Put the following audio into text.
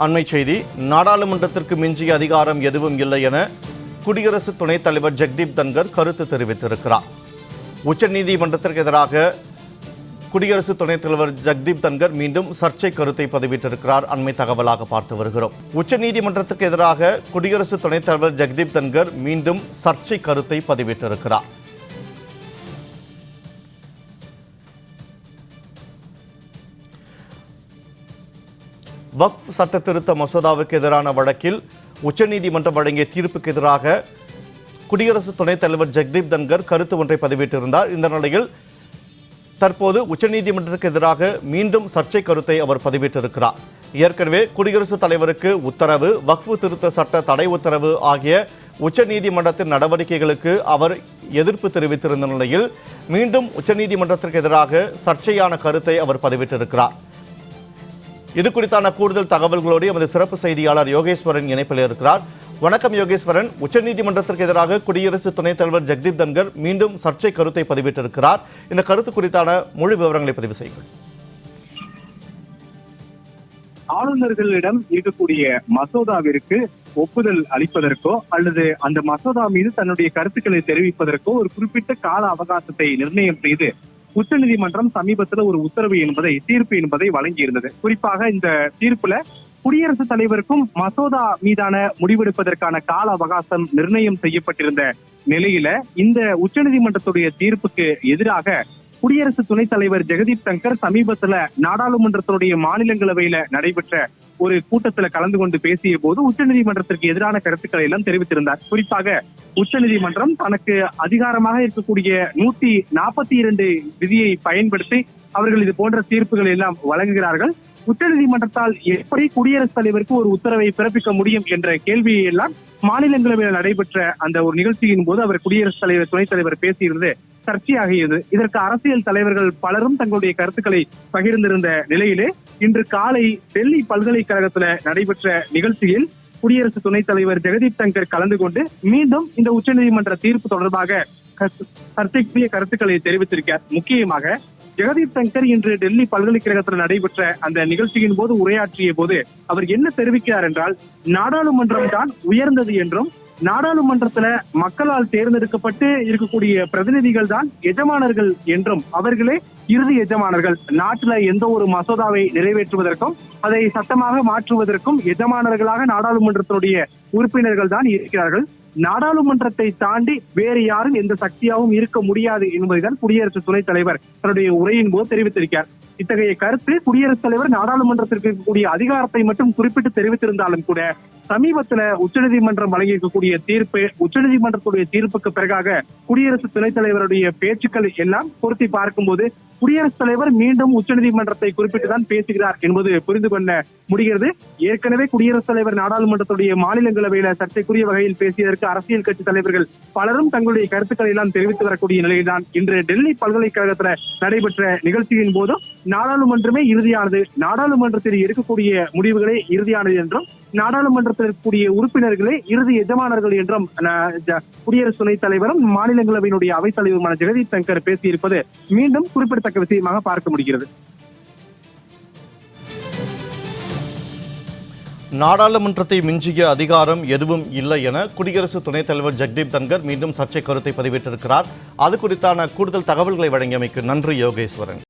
அண்மை செய்தி. நாடாளுமன்றத்திற்கு மிஞ்சிய அதிகாரம் எதுவும் இல்லை என குடியரசு துணைத் தலைவர் ஜெக்தீப் தன்கர் கருத்து தெரிவித்திருக்கிறார். உச்சநீதிமன்றத்திற்கு எதிராக குடியரசு துணைத் தலைவர் ஜெக்தீப் தன்கர் மீண்டும் சர்ச்சை கருத்தை பதிவிட்டிருக்கிறார். அண்மை தகவலாக பார்த்து வருகிறோம். உச்சநீதிமன்றத்திற்கு எதிராக குடியரசு துணைத் தலைவர் ஜெக்தீப் தன்கர் மீண்டும் சர்ச்சை கருத்தை பதிவிட்டிருக்கிறார். வக்ஃப் சட்ட திருத்த மசோதாவுக்கு எதிரான வழக்கில் உச்சநீதிமன்றம் வழங்கிய தீர்ப்புக்கு எதிராக குடியரசு துணைத் தலைவர் ஜெக்தீப் தன்கர் கருத்து ஒன்றை பதிவிட்டிருந்தார். இந்த நிலையில் தற்போது உச்சநீதிமன்றத்திற்கு எதிராக மீண்டும் சர்ச்சை கருத்தை அவர் பதிவிட்டிருக்கிறார். ஏற்கனவே குடியரசுத் தலைவருக்கு உத்தரவு, வக்ஃப் திருத்த சட்ட தடை உத்தரவு ஆகிய உச்சநீதிமன்றத்தின் நடவடிக்கைகளுக்கு அவர் எதிர்ப்பு தெரிவித்திருந்த நிலையில் மீண்டும் உச்சநீதிமன்றத்திற்கு எதிராக சர்ச்சையான கருத்தை அவர் பதிவிட்டிருக்கிறார். இது குறித்தான கூடுதல் தகவல்களோடு எமது சிறப்பு செய்தியாளர் யோகேஸ்வரன் இணைப்பில் இருக்கிறார். வணக்கம் யோகேஸ்வரன். உச்சநீதிமன்றத்திற்கு எதிராக குடியரசு துணைத் தலைவர் ஜெக்தீப் தன்கர் மீண்டும் சர்ச்சை கருத்தை பதிவிட்டிருக்கிறார். இந்த கருத்து குறித்தான முழு விவரங்களை பதிவு செய்யுங்கள். ஆளுநர்களிடம் இருக்கக்கூடிய மசோதாவிற்கு ஒப்புதல் அளிப்பதற்கோ அல்லது அந்த மசோதா மீது தன்னுடைய கருத்துக்களை தெரிவிப்பதற்கோ ஒரு குறிப்பிட்ட கால அவகாசத்தை நிர்ணயம் செய்து உச்சநீதிமன்றம் சமீபத்தில் ஒரு உத்தரவு தீர்ப்பு என்பதை வழங்கியிருந்தது. குறிப்பாக இந்த தீர்ப்புல குடியரசுத் தலைவருக்கும் மசோதா மீதான முடிவெடுப்பதற்கான கால அவகாசம் நிர்ணயம் செய்யப்பட்டிருந்த நிலையில இந்த உச்சநீதிமன்றத்துடைய தீர்ப்புக்கு எதிராக குடியரசு துணைத் தலைவர் ஜெகதீப் தன்கர் சமீபத்துல நாடாளுமன்றத்தினுடைய மாநிலங்களவையில நடைபெற்ற ஒரு கூட்டத்துல கலந்து கொண்டு பேசிய போது உச்சநீதிமன்றத்திற்கு எதிரான கருத்துக்களை எல்லாம் தெரிவித்திருந்தார். குறிப்பாக உச்சநீதிமன்றம் தனக்கு அதிகாரமாக இருக்கக்கூடிய 142 விதியை பயன்படுத்தி அவர்கள் இது போன்ற தீர்ப்புகள் எல்லாம் வழங்குகிறார்கள். உச்சநீதிமன்றத்தால் எப்படி குடியரசுத் தலைவருக்கு ஒரு உத்தரவை பிறப்பிக்க முடியும் என்ற கேள்வியை எல்லாம் மாநிலங்களவையில் நடைபெற்ற அந்த ஒரு நிகழ்ச்சியின் போது அவர் குடியரசுத் தலைவர் துணைத் தலைவர் பேசியிருந்தது சர்ச்சையாகியது. இதற்கு அரசியல் தலைவர்கள் பலரும் தங்களுடைய கருத்துக்களை பகிர்ந்திருந்த நிலையிலே இன்று காலை டெல்லி பல்கலைக்கழகத்துல நடைபெற்ற நிகழ்ச்சியில் குடியரசு துணைத் தலைவர் ஜெகதீப் தன்கர் கலந்து கொண்டு மீண்டும் இந்த உச்சநீதிமன்ற தீர்ப்பு தொடர்பாக சர்ச்சைக்குரிய கருத்துக்களை தெரிவித்திருக்கிறார். முக்கியமாக ஜெகதீப் தன்கர் இன்று டெல்லி பல்கலைக்கழகத்தில் நடைபெற்ற அந்த நிகழ்ச்சியின் போது உரையாற்றிய போது அவர் என்ன தெரிவிக்கிறார் என்றால், நாடாளுமன்றம் தான் உயர்ந்தது என்றும் நாடாளுமன்றத்துல மக்களால் தேர்ந்தெடுக்கப்பட்டு இருக்கக்கூடிய பிரதிநிதிகள் தான் எஜமானர்கள் என்றும் அவர்களே இறுதி எஜமானர்கள். நாட்டுல எந்த ஒரு மசோதாவை நிறைவேற்றுவதற்கும் அதை சட்டமாக மாற்றுவதற்கும் எஜமானர்களாக நாடாளுமன்றத்தினுடைய உறுப்பினர்கள் தான் இருக்கிறார்கள். நாடாளுமன்றத்தை தாண்டி வேறு யாரும் எந்த சக்தியாகவும் இருக்க முடியாது என்பதைதான் குடியரசு துணைத் தலைவர் தன்னுடைய உரையின் போது தெரிவித்திருக்கிறார். இத்தகைய கருத்து குடியரசுத் தலைவர் நாடாளுமன்றத்திற்கு இருக்கக்கூடிய அதிகாரத்தை மட்டும் குறிப்பிட்டு தெரிவித்திருந்தாலும் கூட சமீபத்துல உச்சநீதிமன்றம் வழங்கியிருக்கக்கூடிய தீர்ப்பு, உச்சநீதிமன்றத்துடைய தீர்ப்புக்கு பிறகாக குடியரசு துணைத் தலைவருடைய பேச்சுக்கள் எல்லாம் பொருத்தி பார்க்கும்போது குடியரசுத் தலைவர் மீண்டும் உச்சநீதிமன்றத்தை குறிப்பிட்டுதான் பேசுகிறார் என்பது புரிந்து கொள்ள முடிகிறது. ஏற்கனவே குடியரசுத் தலைவர் நாடாளுமன்றத்துடைய மாநிலங்களவையில சர்ச்சைக்குரிய வகையில் பேசியதற்கு அரசியல் கட்சி தலைவர்கள் பலரும் தங்களுடைய கருத்துக்களை எல்லாம் தெரிவித்து வரக்கூடிய நிலையில்தான் இன்று டெல்லி பல்கலைக்கழகத்துல நடைபெற்ற நிகழ்ச்சியின் போதும் நாடாளுமன்றமே இறுதியானது, நாடாளுமன்றத்தில் இருக்கக்கூடிய முடிவுகளே இறுதியானது என்றும் நாடாளுமன்றத்தில் இருக்கக்கூடிய உறுப்பினர்களே இறுதி எஜமானர்கள் என்றும் குடியரசு துணைத் தலைவரும் மாநிலங்களவையினுடைய அவைத் தலைவருமான ஜெகதீப் தன்கர் பேசியிருப்பது மீண்டும் குறிப்பிடத்தக்க விஷயமாக பார்க்க முடிகிறது. நாடாளுமன்றத்தை மிஞ்சிய அதிகாரம் எதுவும் இல்லை என குடியரசு துணைத் தலைவர் ஜெக்தீப் தன்கர் மீண்டும் சர்ச்சை கருத்தை பதிவிட்டிருக்கிறார். அது குறித்தான கூடுதல் தகவல்களை வழங்கியமைக்கு நன்றி யோகேஸ்வரன்.